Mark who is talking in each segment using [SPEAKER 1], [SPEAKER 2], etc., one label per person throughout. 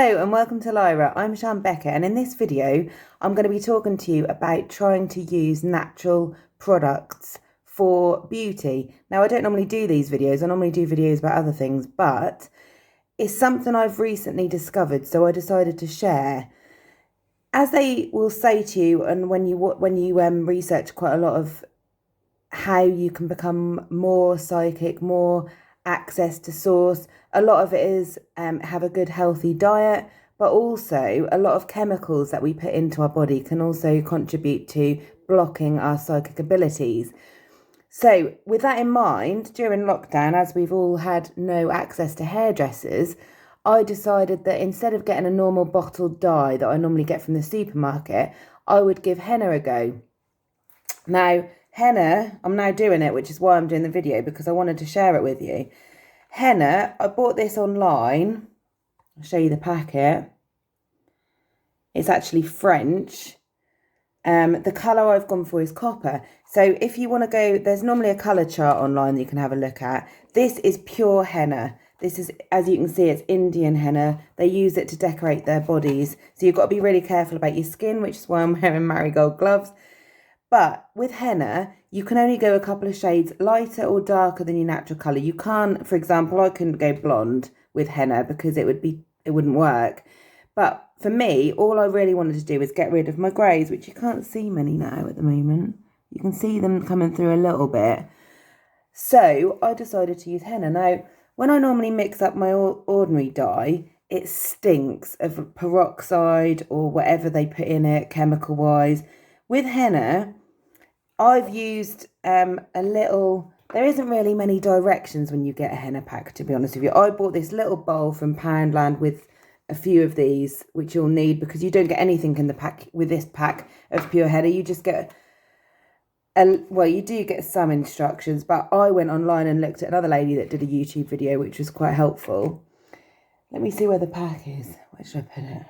[SPEAKER 1] Hello and welcome to Lyra. I'm Shan Becker, and in this video I'm going to be talking to you about trying to use natural products for beauty. Now, I don't normally do these videos, I normally do videos about other things, but it's something I've recently discovered, so I decided to share. As they will say to you, and when you research quite a lot of how you can become more psychic, more access to source, a lot of it is have a good healthy diet, but also a lot of chemicals that we put into our body can also contribute to blocking our psychic abilities. So with that in mind, during lockdown, as we've all had no access to hairdressers, I decided that instead of getting a normal bottled dye that I normally get from the supermarket, I would give henna a go. Now, henna, I'm now doing it, which is why I'm doing the video, because I wanted to share it with you. Henna, I bought this online. I'll show you the packet. It's actually French. The colour I've gone for is copper. So if you want to go, there's normally a colour chart online that you can have a look at. This is pure henna. This is, as you can see, it's Indian henna. They use it to decorate their bodies. So you've got to be really careful about your skin, which is why I'm wearing marigold gloves. But with henna, you can only go a couple of shades lighter or darker than your natural colour. You can't, for example, I couldn't go blonde with henna because it wouldn't work. But for me, all I really wanted to do was get rid of my greys, which you can't see many now at the moment. You can see them coming through a little bit. So I decided to use henna. Now, when I normally mix up my ordinary dye, it stinks of peroxide or whatever they put in it chemical-wise. With henna, I've used a little, there isn't really many directions when you get a henna pack, to be honest with you. I bought this little bowl from Poundland with a few of these, which you'll need because you don't get anything in the pack with this pack of pure henna. You just get, well, you do get some instructions, but I went online and looked at another lady that did a YouTube video, which was quite helpful. Let me see where the pack is. Where should I put it?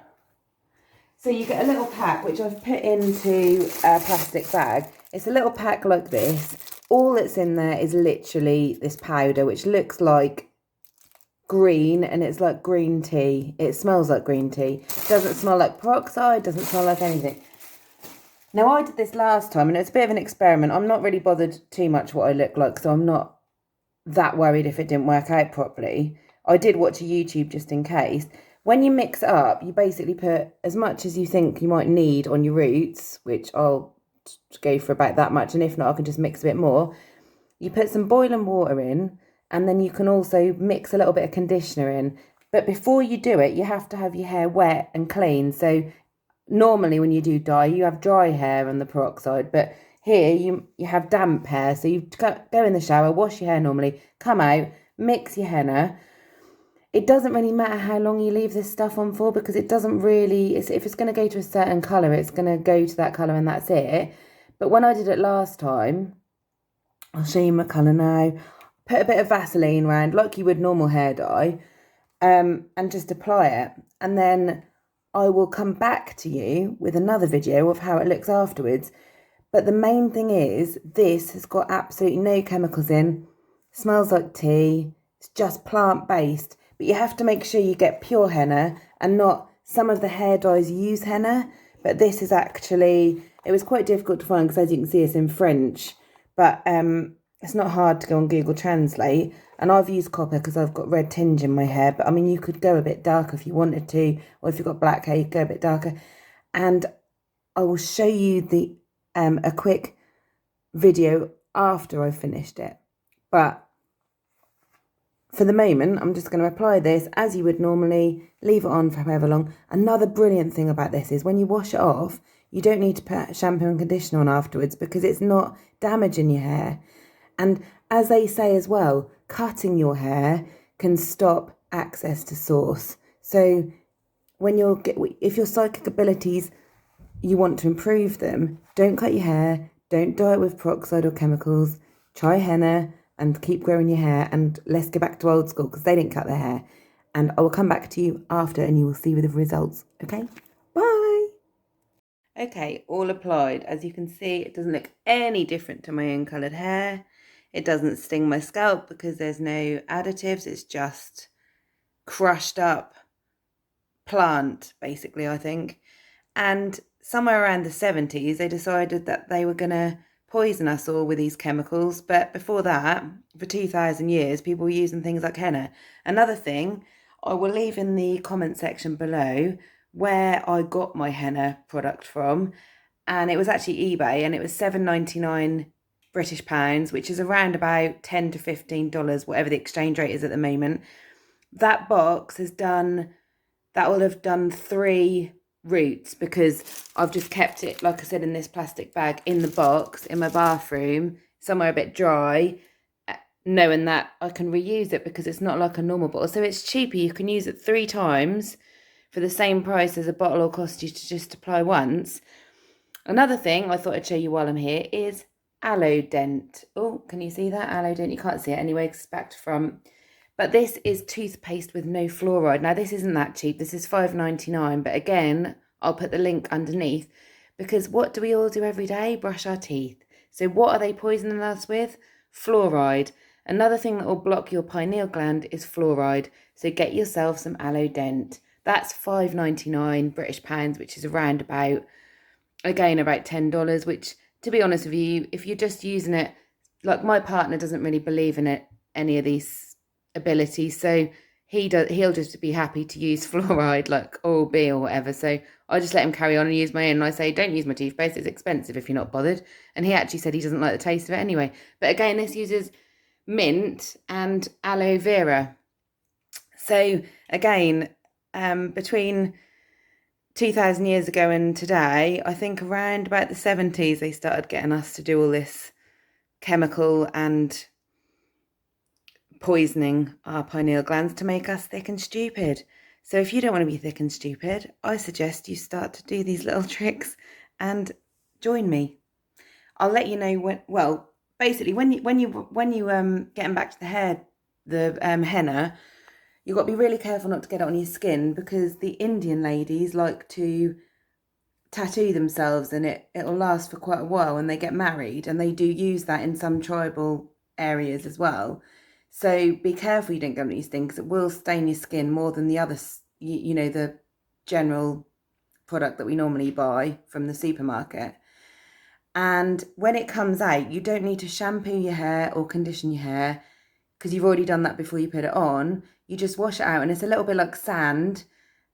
[SPEAKER 1] So you get a little pack, which I've put into a plastic bag. It's a little pack like this. All that's in there is literally this powder, which looks like green, and it's like green tea. It smells like green tea. It doesn't smell like peroxide, doesn't smell like anything. Now, I did this last time, and it's a bit of an experiment. I'm not really bothered too much what I look like, so I'm not that worried if it didn't work out properly. I did watch a YouTube just in case. When you mix it up, you basically put as much as you think you might need on your roots, which I'll go for about that much, and if not, I can just mix a bit more. You put some boiling water in, and then you can also mix a little bit of conditioner in. But before you do it, you have to have your hair wet and clean. So normally when you do dye, you have dry hair on the peroxide, but here you have damp hair. So you go in the shower, wash your hair normally, come out, mix your henna. It doesn't really matter how long you leave this stuff on for because it doesn't really, if it's going to go to a certain colour, it's going to go to that colour and that's it. But when I did it last time, I'll show you my colour now. Put a bit of Vaseline around like you would normal hair dye and just apply it. And then I will come back to you with another video of how it looks afterwards. But the main thing is this has got absolutely no chemicals in. Smells like tea. It's just plant-based. But you have to make sure you get pure henna and not some of the hair dyes use henna. But this is actually, it was quite difficult to find because as you can see it's in French. But it's not hard to go on Google Translate. And I've used copper because I've got red tinge in my hair. But I mean, you could go a bit darker if you wanted to. Or if you've got black hair, you could go a bit darker. And I will show you a quick video after I've finished it. But for the moment, I'm just going to apply this as you would normally, leave it on for however long. Another brilliant thing about this is when you wash it off, you don't need to put shampoo and conditioner on afterwards because it's not damaging your hair. And as they say as well, cutting your hair can stop access to source. So if your psychic abilities, you want to improve them, don't cut your hair, don't dye it with peroxide or chemicals, try henna, and keep growing your hair, and let's go back to old school because they didn't cut their hair. And I will come back to you after and you will see the results. Okay, bye. Okay, all applied. As you can see, it doesn't look any different to my own coloured hair. It doesn't sting my scalp because there's no additives. It's just crushed up plant, basically, I think. And somewhere around the 70s, they decided that they were going to poison us all with these chemicals. But before that, for 2,000 years, people were using things like henna. Another thing, I will leave in the comment section below where I got my henna product from. And it was actually eBay, and it was £7.99 British pounds, which is around about $10 to $15, whatever the exchange rate is at the moment. That box has done, that will have done 3 roots, because I've just kept it, like I said, in this plastic bag in the box in my bathroom, somewhere a bit dry, knowing that I can reuse it because it's not like a normal bottle. So it's cheaper. You can use it 3 times for the same price as a bottle will cost you to just apply once. Another thing I thought I'd show you while I'm here is Aloe Dent. Oh, can you see that? Aloe Dent. You can't see it anyway because it's back to front. But this is toothpaste with no fluoride. Now, this isn't that cheap. This is £5.99. But again, I'll put the link underneath, because what do we all do every day? Brush our teeth. So what are they poisoning us with? Fluoride. Another thing that will block your pineal gland is fluoride. So get yourself some Aloe Dent. That's £5.99 British pounds, which is around about, again, about $10, which, to be honest with you, if you're just using it, like my partner doesn't really believe in it, any of these abilities, so he'll just be happy to use fluoride, like Oral B or whatever. So I just let him carry on and use my own, and I say, don't use my toothpaste, it's expensive if you're not bothered. And he actually said he doesn't like the taste of it anyway. But again, this uses mint and aloe vera. So again, between 2,000 years ago and today, I think around about the 70s, they started getting us to do all this chemical and poisoning our pineal glands to make us thick and stupid. So if you don't want to be thick and stupid, I suggest you start to do these little tricks and join me. I'll let you know when. Well, basically, when you getting back to the hair, the henna, you've got to be really careful not to get it on your skin, because the Indian ladies like to tattoo themselves, and it'll last for quite a while when they get married, and they do use that in some tribal areas as well. So be careful you don't get on your skin, because it will stain your skin more than the other, you know, the general product that we normally buy from the supermarket. And when it comes out, you don't need to shampoo your hair or condition your hair, because you've already done that before you put it on. You just wash it out, and it's a little bit like sand.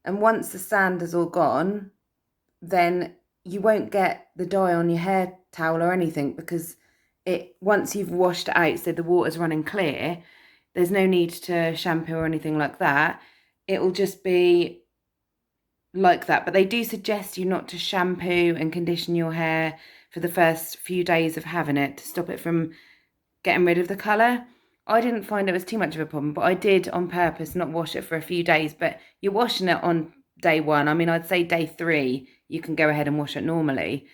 [SPEAKER 1] And once the sand is all gone, then you won't get the dye on your hair towel or anything, because once you've washed it out, so the water's running clear, there's no need to shampoo or anything like that. It will just be like that. But they do suggest you not to shampoo and condition your hair for the first few days of having it, to stop it from getting rid of the colour. I didn't find it was too much of a problem, but I did on purpose not wash it for a few days. But you're washing it on day 1. I mean, I'd say day 3, you can go ahead and wash it normally.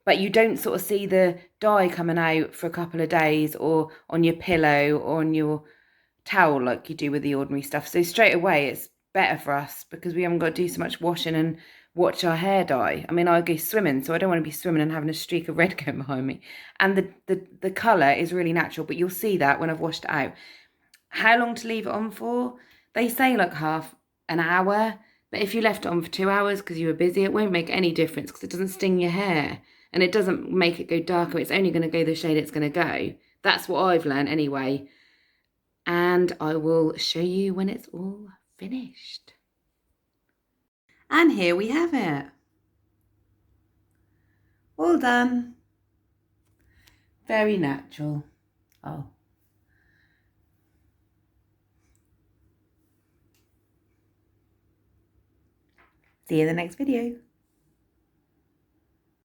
[SPEAKER 1] But you don't sort of see the dye coming out for a couple of days, or on your pillow or on your towel like you do with the ordinary stuff. So straight away, it's better for us, because we haven't got to do so much washing and watch our hair dye. I mean, I go swimming, so I don't want to be swimming and having a streak of red going behind me. And the colour is really natural, but you'll see that when I've washed it out. How long to leave it on for? They say like half an hour, but if you left it on for 2 hours because you were busy, it won't make any difference, because it doesn't sting your hair. And it doesn't make it go darker. It's only going to go the shade it's going to go. That's what I've learned anyway. And I will show you when it's all finished. And here we have it. All done. Very natural. Oh. See you in the next video.